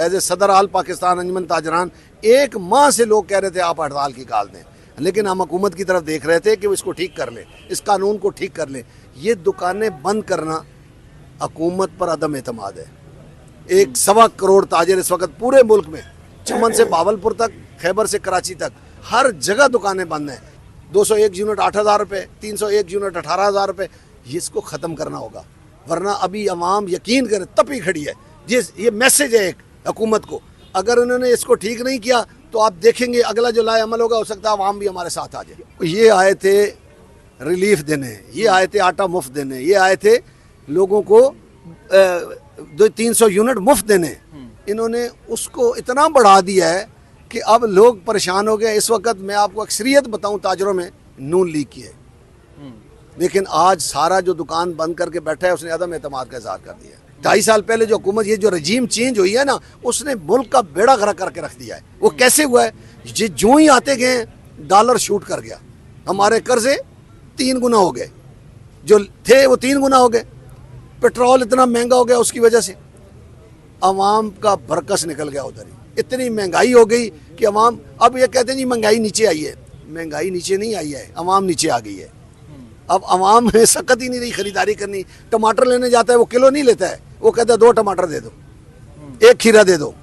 As a सदर आल पाकिस्तान अंजुमन ताजरान 1 माह से लोग कह रहे थे आप हड़ताल की काल दें, लेकिन हम हुकूमत की तरफ देख रहे थे कि वो इसको ठीक कर ले, इस कानून को ठीक कर ले। ये दुकानें बंद करना हुकूमत पर अदम एतमाद है। 1.25 करोड़ ताजिर इस वक्त पूरे मुल्क में, चमन से बावलपुर तक, खैबर से कराची तक, हर जगह दुकानें बंद हैं। 201 यूनिट 8,000 रुपये, 301 यूनिट 18,000 रुपये। इसको ख़त्म करना होगा, वरना अभी अवाम यकीन करे तपी खड़ी है। ये मैसेज है एक हुकूमत को, अगर उन्होंने इसको ठीक नहीं किया तो आप देखेंगे अगला जो लाए अमल होगा, हो सकता है अवाम भी हमारे साथ आ जाए। ये आए थे रिलीफ देने, ये आए थे आटा मुफ्त देने, ये आए थे लोगों को 200-300 यूनिट मुफ्त देने। इन्होंने उसको इतना बढ़ा दिया है कि अब लोग परेशान हो गए। इस वक्त मैं आपको अक्सरियत बताऊं ताजरों में नून लीग की है, लेकिन आज सारा जो दुकान बंद करके बैठा है उसने अदम एतमाद का इज़हार कर दिया है। 2.5 साल पहले जो हुकूमत, ये जो रजीम चेंज हुई है ना, उसने मुल्क का बेड़ा गर्क करके रख दिया है। वो कैसे हुआ है? ये जो ही आते गए डॉलर शूट कर गया, हमारे कर्जे 3 गुना हो गए, जो थे वो 3 गुना हो गए। पेट्रोल इतना महंगा हो गया, उसकी वजह से अवाम का बरकस निकल गया उधर ही। इतनी महंगाई हो गई कि अवाम अब ये कहते हैं जी महंगाई नीचे आई है। महंगाई नीचे नहीं आई है, अवाम नीचे आ गई है। अब अवाम में सकत ही नहीं रही खरीदारी करनी। टमाटर लेने जाता है वो किलो नहीं लेता है, वो कहता है 2 टमाटर दे दो, 1 खीरा दे दो,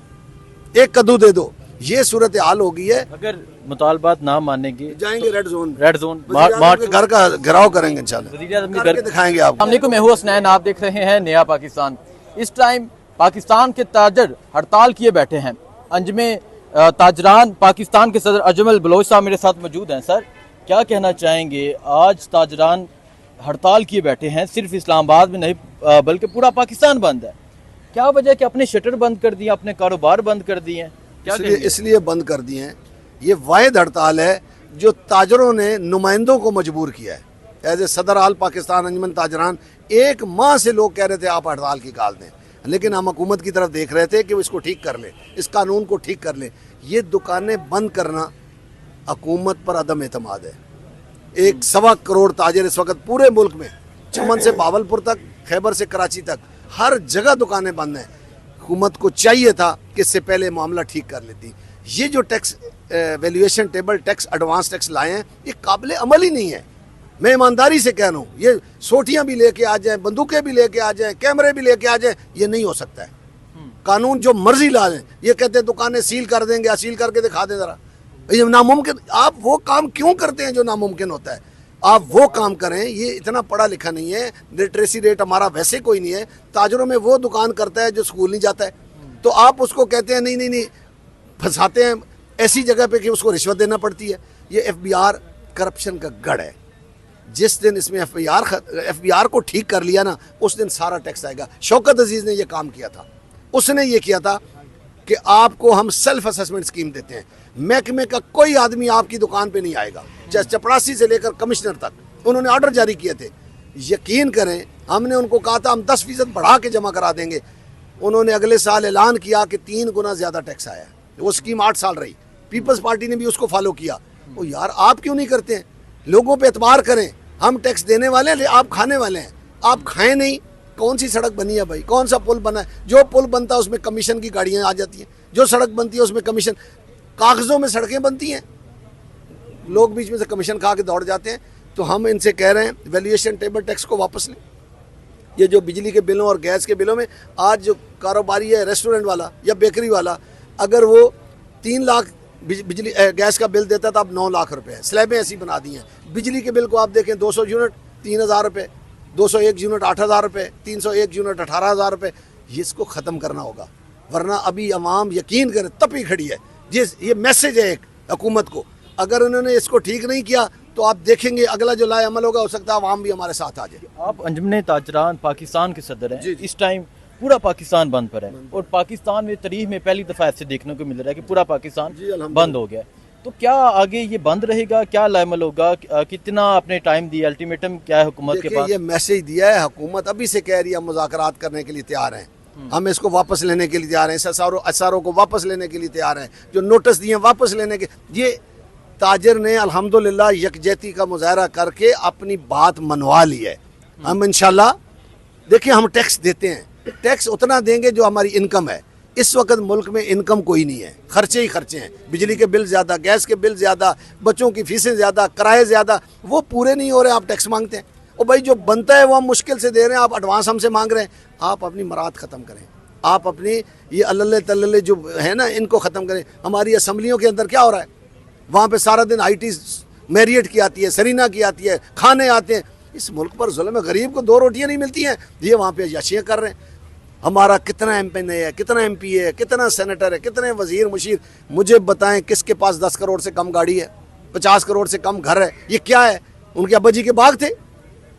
1 कद्दू दे दो। ये सूरत हाल हो गई है। अगर मुतालबात ना मानने की जाएंगे रेड जोन घर का घेराव करेंगे इंशाल्लाह, करके दिखाएंगे आपको। मैं हूं हसनैन, आप देख रहे हैं नया पाकिस्तान। इस टाइम पाकिस्तान के ताजर हड़ताल किए बैठे हैं। अंजुमे ताजरान पाकिस्तान के सदर अजमल बलोच साहब मेरे साथ मौजूद हैं। सर, क्या कहना चाहेंगे? आज ताजरान हड़ताल किए बैठे हैं, सिर्फ इस्लामाबाद में नहीं बल्कि पूरा पाकिस्तान बंद है। क्या वजह कि अपने शटर बंद कर दिए, अपने कारोबार बंद कर दिए हैं? इसलिए बंद कर दिए हैं। ये वाहिद हड़ताल है जो ताजरों ने नुमाइंदों को मजबूर किया है। एज ए सदर आल पाकिस्तान अंजुमन ताजरान 1 माह से लोग कह रहे थे आप हड़ताल की काल दें, लेकिन हम हुकूमत की तरफ देख रहे थे कि वो इसको ठीक कर ले, इस कानून को ठीक कर ले। ये दुकानें बंद करना हुकूमत पर अदम एतमाद है। 1.25 करोड़ ताजिर इस वक्त पूरे मुल्क में, चमन से बावलपुर तक, खैबर से कराची तक, हर जगह दुकानें बंद हैं। हुकूमत को चाहिए था कि इससे पहले मामला ठीक कर लेती। ये जो tax valuation table tax, advance tax लाए हैं, ये काबिल अमल ही नहीं है। मैं ईमानदारी से कह रहा हूँ, ये सोटियाँ भी लेके आ जाएं, बंदूकें भी लेके आ जाएं, कैमरे भी लेके आ जाएं, ये नहीं हो सकता है। कानून जो मर्जी ला लें, ये कहते हैं दुकानें सील कर देंगे, सील करके दिखा दें ज़रा। ये नामुमकिन, आप वो काम क्यों करते हैं जो नामुमकिन होता है? आप वो काम करें। ये इतना पढ़ा लिखा नहीं है, लिटरेसी रेट हमारा वैसे कोई नहीं है। ताजरों में वो दुकान करता है जो स्कूल नहीं जाता है, तो आप उसको कहते हैं नहीं, फंसाते हैं ऐसी जगह पे कि उसको रिश्वत देना पड़ती है। ये FBR करप्शन का गढ़ है। जिस दिन इसमें FBR को ठीक कर लिया ना, उस दिन सारा टैक्स आएगा। शौकत अजीज ने ये काम किया था, उसने ये किया था कि आपको हम सेल्फ असेसमेंट स्कीम देते हैं, महकमे का कोई आदमी आपकी दुकान पे नहीं आएगा, चाहे चपरासी से लेकर कमिश्नर तक। उन्होंने ऑर्डर जारी किए थे। यकीन करें, हमने उनको कहा था हम 10% बढ़ा के जमा करा देंगे। उन्होंने अगले साल ऐलान किया कि 3 गुना ज़्यादा टैक्स आया। वो स्कीम 8 साल रही। पीपल्स पार्टी ने भी उसको फॉलो किया। वो यार आप क्यों नहीं करते हैं? लोगों पे एतबार करें। हम टैक्स देने वाले हैं, आप खाने वाले हैं। आप खाएं नहीं। कौन सी सड़क बनी है भाई? कौन सा पुल बना है? जो पुल बनता है उसमें कमीशन की गाड़ियाँ आ जाती हैं, जो सड़क बनती है उसमें कमीशन। कागज़ों में सड़कें बनती हैं, लोग बीच में से कमीशन खा के दौड़ जाते हैं। तो हम इनसे कह रहे हैं वैल्यूएशन टेबल टैक्स को वापस लें। ये जो बिजली के बिलों और गैस के बिलों में, आज जो कारोबारी है, रेस्टोरेंट वाला या बेकरी वाला, अगर वो 3 लाख बिजली गैस का बिल देता था, अब 9 लाख रुपए है। स्लैबें ऐसी बना दी हैं। बिजली के बिल को आप देखें, 200 यूनिट 3,000 रुपये, 201 यूनिट 8,000 रुपये, 301 यूनिट 18,000 रुपये। इसको ख़त्म करना होगा, वरना अभी अवाम यकीन करे तपी खड़ी है। ये मैसेज है एक हुकूमत को, अगर उन्होंने इसको ठीक नहीं किया तो आप देखेंगे अगला जो लाए अमल होगा, हो सकता है अवाम भी हमारे साथ आ जाए। आप अंजुमन ताजरान पाकिस्तान के सदर हैं। इस टाइम पूरा पाकिस्तान बंद पर है और पाकिस्तान में तारीख में पहली दफ़ा ऐसे देखने को मिल रहा है कि पूरा पाकिस्तान बंद हो गया। तो क्या आगे ये बंद रहेगा? क्या लामल होगा? कितना आपने टाइम दिया? अल्टीमेटम क्या है हुकूमत के पास? ये मैसेज दिया है हुकूमत, अभी से कह रही है मुज़ाकरात करने के लिए तैयार हैं, हम इसको वापस लेने के लिए तैयार हैं, SRO को वापस लेने के लिए तैयार हैं, जो नोटिस दिए वापस लेने के। ये ताजर ने अल्हम्दुलिल्लाह यकजहती का मुजाहरा करके अपनी बात मनवा ली है। हम इंशाल्लाह, देखिए हम टैक्स देते हैं, टैक्स उतना देंगे जो हमारी इनकम है। इस वक्त मुल्क में इनकम कोई नहीं है, खर्चे ही खर्चे हैं। बिजली के बिल ज़्यादा, गैस के बिल ज़्यादा, बच्चों की फीसें ज़्यादा, किराए ज़्यादा, वो पूरे नहीं हो रहे, आप टैक्स मांगते हैं। और भाई जो बनता है वो हम मुश्किल से दे रहे हैं, आप एडवांस हमसे मांग रहे हैं। आप अपनी मराद ख़त्म करें, आप अपनी ये अल्ले तल्ले जो है ना इनको ख़त्म करें। हमारी असम्बलियों के अंदर क्या हो रहा है, वहाँ पे सारा दिन IT मैरियट की आती है, सरीना की आती है, खाने आते हैं। इस मुल्क पर जुल्म है, गरीब को 2 रोटियाँ नहीं मिलती हैं, ये वहाँ पे याशियाँ कर रहे हैं। हमारा कितना MPN है, कितना MP है, कितना सेनेटर है, कितने वजीर मुशीर, मुझे बताएं किसके पास 10 करोड़ से कम गाड़ी है, 50 करोड़ से कम घर है? ये क्या है? उनके अब्बा जी के बाग थे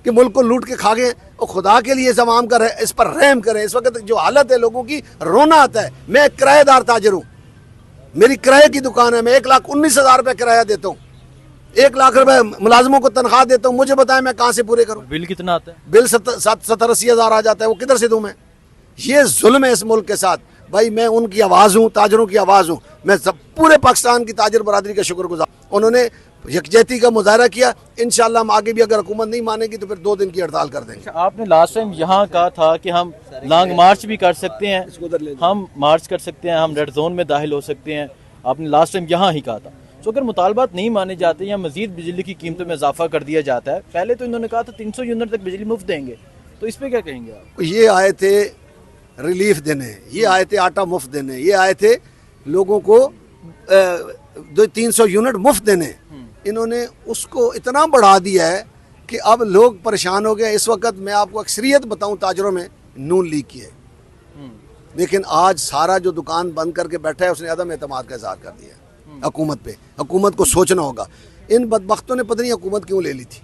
कि मुल्क को लूट के खा गए? और खुदा के लिए तमाम कर इस पर रहम करें। इस वक्त जो हालत है लोगों की, रोना आता है। मैं एक किराएदार ताजर हूँ, मेरी किराए की दुकान है, मैं 1,19,000 रुपये किराया देता हूँ, 1 लाख रुपए मुलाजमों को तनख्वाह देता हूँ। मुझे बताएं मैं कहाँ से पूरे करूँ? बिल कितना आता है? बिल 70-80 हज़ार आ जाता है, वो किधर से दूँ मैं? ये जुल्म है इस मुल्क के साथ। भाई मैं उनकी आवाज़ हूँ, ताजरों की आवाज़ हूँ। मैं सब पूरे पाकिस्तान की ताजर बरादरी का शुक्रगुजार। उन्होंने यकजहती का मुजाहरा किया। इंशाल्लाह हम आगे भी अगर हुकूमत नहीं मानेगी तो फिर 2 दिन की हड़ताल कर देंगे। आपने लास्ट टाइम यहाँ कहा था कि हम लॉन्ग मार्च भी कर सकते हैं, हम मार्च कर सकते हैं, हम रेड जोन में दाखिल हो सकते हैं, आपने लास्ट टाइम यहाँ ही कहा था। तो अगर मुतालबात नहीं माने जाते या मजीद बिजली की कीमतों में इजाफा कर दिया जाता है, पहले तो इन्होंने कहा था 300 यूनिट तक बिजली मुफ्त देंगे, तो इस पर क्या कहेंगे आप? ये आए थे रिलीफ देने, ये आए थे आटा मुफ्त देने, ये आए थे लोगों को 200-300 यूनिट मुफ्त देने। इन्होंने उसको इतना बढ़ा दिया है कि अब लोग परेशान हो गए। इस वक्त मैं आपको अक्सरियत बताऊं, ताजरों में नून लीग की है, लेकिन आज सारा जो दुकान बंद करके बैठा है उसने अदम एतमाद का इज़हार कर दिया हुकूमत पे। हुकूमत को सोचना होगा। इन बदबख्तों ने पता नहीं हुकूमत क्यों ले ली थी।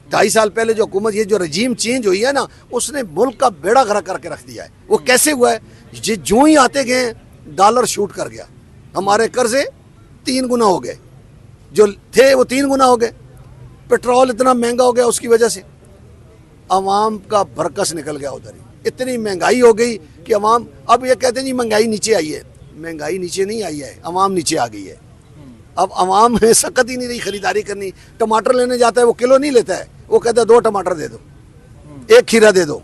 2.5 साल पहले जो हुकूमत, ये जो रजीम चेंज हुई है ना, उसने मुल्क का बेड़ा गर्क करके रख दिया है। वो कैसे हुआ है? ये जो ही आते गए डॉलर शूट कर गया, हमारे कर्जे 3 गुना हो गए, जो थे वो 3 गुना हो गए। पेट्रोल इतना महंगा हो गया, उसकी वजह से अवाम का बरकस निकल गया उधर ही। इतनी महंगाई हो गई कि अवाम अब ये कहते हैं जी महंगाई नीचे आई है। महंगाई नीचे नहीं आई है, अवाम नीचे आ गई है। अब अवाम में सकत ही नहीं रही खरीदारी करनी। टमाटर लेने जाता है वो किलो नहीं लेता है, वो कहता है 2 टमाटर दे दो, 1 खीरा दे दो,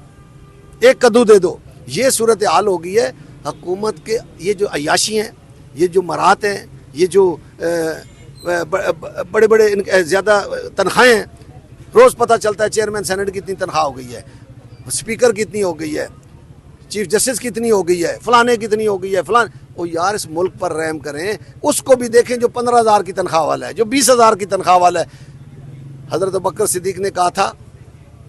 1 कद्दू दे दो। ये सूरत हाल हो गई है। हुकूमत के ये जो अयाशी हैं, ये जो मरात हैं, ये जो बड़े बड़े ज़्यादा तनख्वाहें हैं, रोज़ पता चलता है चेयरमैन सेनेट की इतनी तनख्वाह हो गई है, स्पीकर की इतनी हो गई है, चीफ जस्टिस की इतनी हो गई है, फलाने की इतनी हो गई है, फलान। ओ यार, इस मुल्क पर रहम करें। उसको भी देखें जो 15,000 की तनख्वाह वाला है, जो 20,000 की तनख्वाह वाला है। हज़रत बकर सिद्दीक ने कहा था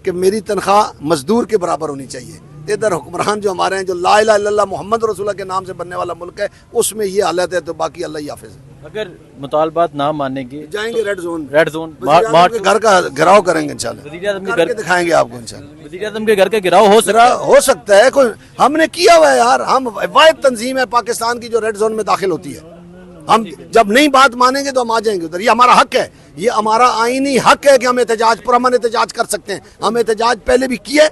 कि मेरी तनख्वाह मजदूर के बराबर होनी चाहिए। इधर हुक्मरान जो हमारे हैं, जो ला इलाहा इल्लल्लाह मोहम्मद रसूलुल्लाह के नाम से बनने वाला मुल्क है, उसमें ये हालत है। तो बाकी अल्लाह ही हाफिज़ है। अगर मुतालबात ना मानेंगे जाएंगे रेड जोन मार्च, घर का घेराव करेंगे इंशाल्लाह, वज़ीर-ए-आज़म के करके दिखाएंगे आपको इंशाल्लाह। वज़ीर-ए-आज़म के घर का गिराव हो सकता है। कोई हमने किया हुआ है यार। हम वाहिद तंजीम है पाकिस्तान की जो रेड जोन में दाखिल होती है। हम जब नहीं बात मानेंगे तो हम आ जाएंगे उधर। ये हमारा हक है, ये हमारा आईनी हक है कि हम एहतजाज, पुरअमन एहतजाज कर सकते हैं। हम एहतजाज पहले भी किए।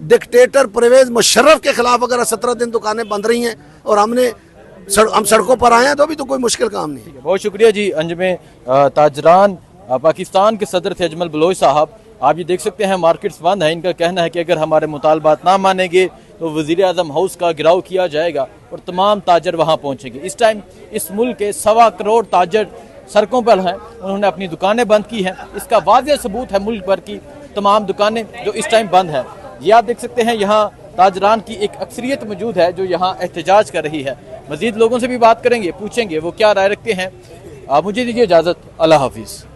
डिक्टेटर परवेज मुशर्रफ के खिलाफ अगर 17 दिन दुकानें बंद रही हैं और हम सड़कों पर आए हैं, तो अभी तो कोई मुश्किल काम नहीं है। बहुत शुक्रिया जी। अंजुमे ताजरान पाकिस्तान के सदर थे अजमल बलोच साहब। आप ये देख सकते हैं मार्केट्स बंद हैं। इनका कहना है कि अगर हमारे मुतालबात ना मानेंगे तो वज़ीर-ए-आज़म हाउस का घेराव किया जाएगा और तमाम ताजर वहाँ पहुँचेंगे। इस टाइम इस मुल्क के 1.25 करोड़ ताजर सड़कों पर हैं, उन्होंने अपनी दुकानें बंद की हैं। इसका वाज़ेह सबूत है मुल्क भर की तमाम दुकानें जो इस टाइम बंद हैं। ये आप देख सकते हैं यहाँ ताजरान की एक अक्सरियत मौजूद है जो यहाँ एहतजाज कर रही है। मजीद लोगों से भी बात करेंगे, पूछेंगे वो क्या राय रखते हैं। आप मुझे दीजिए इजाज़त। अल्लाह हाफिज़।